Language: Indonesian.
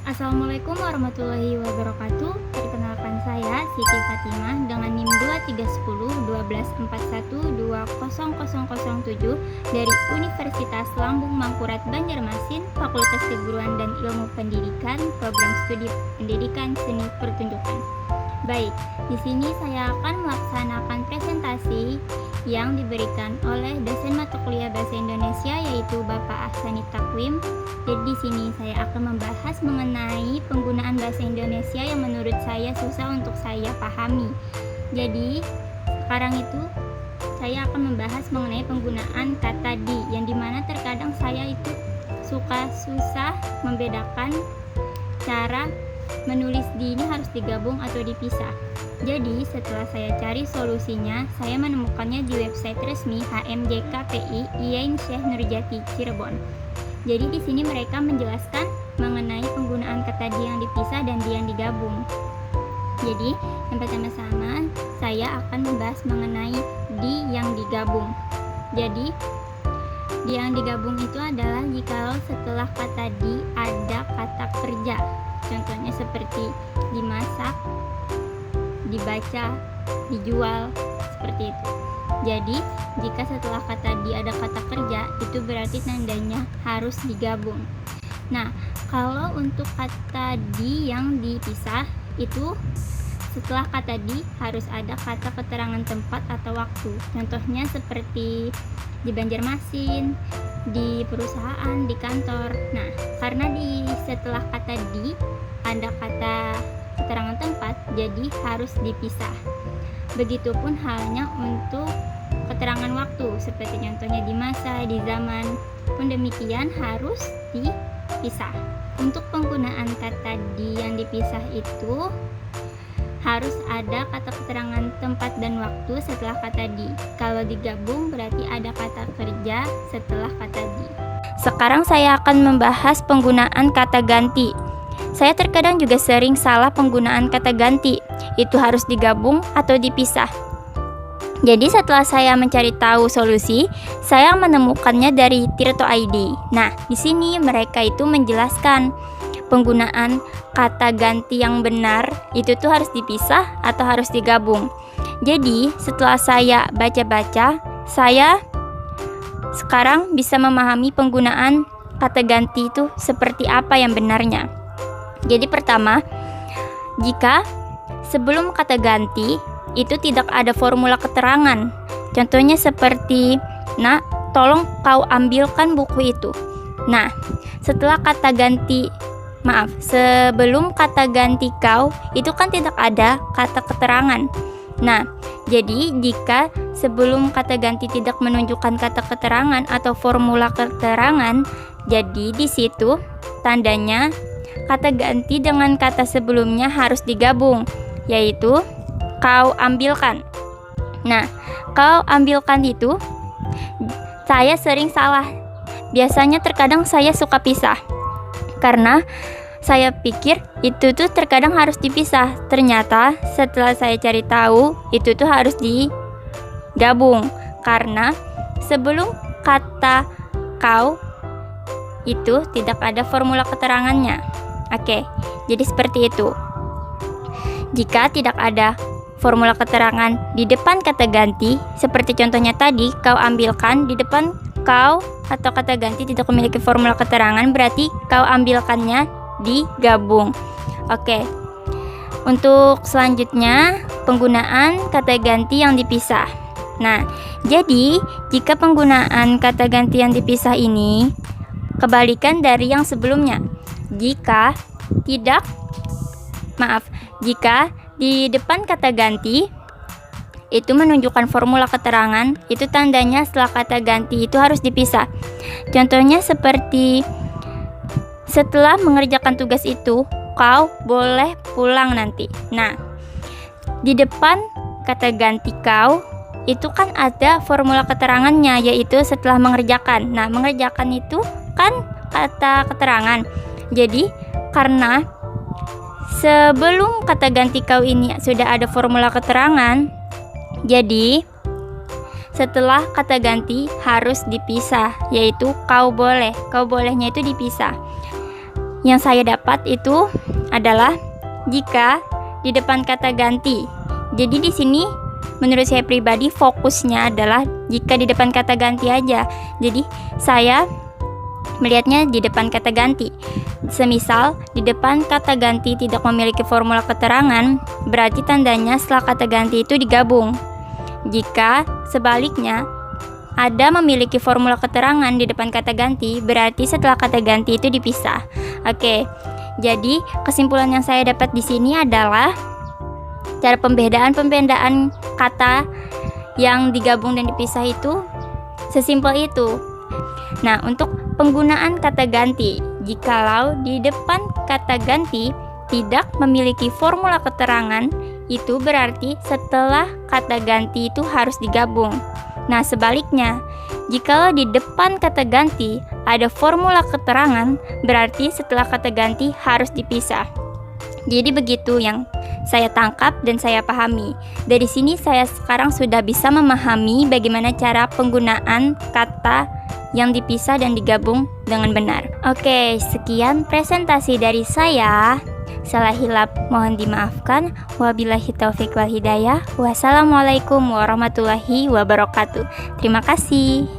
Assalamualaikum warahmatullahi wabarakatuh. Perkenalkan saya Siti Fatimah dengan NIM 2310 1241200007 dari Universitas Lambung Mangkurat Banjarmasin, Fakultas Keguruan dan Ilmu Pendidikan, Program Studi Pendidikan Seni Pertunjukan. Baik, di sini saya akan melaksanakan presentasi yang diberikan oleh dosen mata kuliah Bahasa Indonesia yaitu Bapak Ahsani Takwim. Jadi di sini saya akan membahas mengenai penggunaan bahasa Indonesia yang menurut saya susah untuk saya pahami. Jadi sekarang itu saya akan membahas mengenai penggunaan kata di, yang dimana terkadang saya itu susah membedakan cara menulis di ini harus digabung atau dipisah. Jadi setelah saya cari solusinya, saya menemukannya di website resmi HMJKPI IAIN Syekh Nurjati Cirebon. Jadi di sini mereka menjelaskan mengenai penggunaan kata di yang dipisah dan di yang digabung. Jadi yang pertama-tama saya akan membahas mengenai di yang digabung. Jadi di yang digabung itu adalah jikalau setelah kata di ada kata kerja. Contohnya seperti dimasak, dibaca, dijual, seperti itu. Jadi jika setelah kata di ada kata kerja, itu berarti tandanya harus digabung. Nah, kalau untuk kata di yang dipisah, itu setelah kata di harus ada kata keterangan tempat atau waktu. Contohnya seperti di Banjarmasin, di perusahaan, di kantor. Nah, karena setelah kata di ada kata keterangan tempat, jadi harus dipisah. Begitupun halnya untuk keterangan waktu, seperti contohnya di masa, di zaman, pun demikian harus dipisah. Untuk penggunaan kata di yang dipisah itu harus ada kata keterangan tempat dan waktu setelah kata di. Kalau digabung berarti ada kata kerja setelah kata di. Sekarang saya akan membahas penggunaan kata ganti. Saya terkadang juga sering salah penggunaan kata ganti. Itu harus digabung atau dipisah. Jadi setelah saya mencari tahu solusi, saya menemukannya dari Tirto ID. Nah, di sini mereka itu menjelaskan penggunaan kata ganti yang benar itu tuh harus dipisah atau harus digabung. Jadi setelah saya baca-baca, saya sekarang bisa memahami penggunaan kata ganti itu seperti apa yang benarnya. Jadi pertama, jika sebelum kata ganti itu tidak ada formula keterangan. Contohnya seperti, "Nak, tolong kau ambilkan buku itu." Nah, setelah kata ganti sebelum kata ganti kau itu kan tidak ada kata keterangan. Nah, jadi jika sebelum kata ganti tidak menunjukkan kata keterangan atau formula keterangan, jadi di situ tandanya kata ganti dengan kata sebelumnya harus digabung, yaitu kau ambilkan. Nah, kau ambilkan itu saya sering salah. Biasanya terkadang saya suka pisah karena saya pikir itu tuh terkadang harus dipisah. Ternyata setelah saya cari tahu itu tuh harus digabung karena sebelum kata kau itu tidak ada formula keterangannya. Oke, jadi seperti itu. Jika tidak ada formula keterangan di depan kata ganti, seperti contohnya tadi, kau ambilkan, di depan kau atau kata ganti tidak memiliki formula keterangan, berarti kau ambilkannya digabung. Oke. Untuk selanjutnya, penggunaan kata ganti yang dipisah. Nah, jadi jika penggunaan kata ganti yang dipisah ini kebalikan dari yang sebelumnya. Jika di depan kata ganti itu menunjukkan formula keterangan, itu tandanya setelah kata ganti itu harus dipisah. Contohnya seperti, setelah mengerjakan tugas itu, kau boleh pulang nanti. Nah, di depan kata ganti kau itu kan ada formula keterangannya, yaitu setelah mengerjakan. Nah, mengerjakan itu kan kata keterangan. Jadi karena sebelum kata ganti kau ini sudah ada formula keterangan, jadi setelah kata ganti harus dipisah, yaitu kau boleh. Kau bolehnya itu dipisah. yang saya dapat itu adalah jika di depan kata ganti. Jadi di sini menurut saya pribadi fokusnya adalah jika di depan kata ganti aja. Jadi saya melihatnya di depan kata ganti. Semisal di depan kata ganti tidak memiliki formula keterangan, berarti tandanya setelah kata ganti itu digabung. Jika sebaliknya ada memiliki formula keterangan di depan kata ganti, berarti setelah kata ganti itu dipisah. Oke. Jadi kesimpulan yang saya dapat di sini adalah cara pembedaan kata yang digabung dan dipisah itu sesimpel itu. Nah, untuk penggunaan kata ganti, jikalau di depan kata ganti tidak memiliki formula keterangan, itu berarti setelah kata ganti itu harus digabung. Nah, sebaliknya, jikalau di depan kata ganti ada formula keterangan, berarti setelah kata ganti harus dipisah. Jadi begitu yang saya tangkap dan saya pahami. Dari sini saya sekarang sudah bisa memahami bagaimana cara penggunaan kata yang dipisah dan digabung dengan benar. Oke, sekian presentasi dari saya. Salah hilap mohon dimaafkan. Wabillahi taufik wal hidayah. Wassalamualaikum warahmatullahi wabarakatuh. Terima kasih.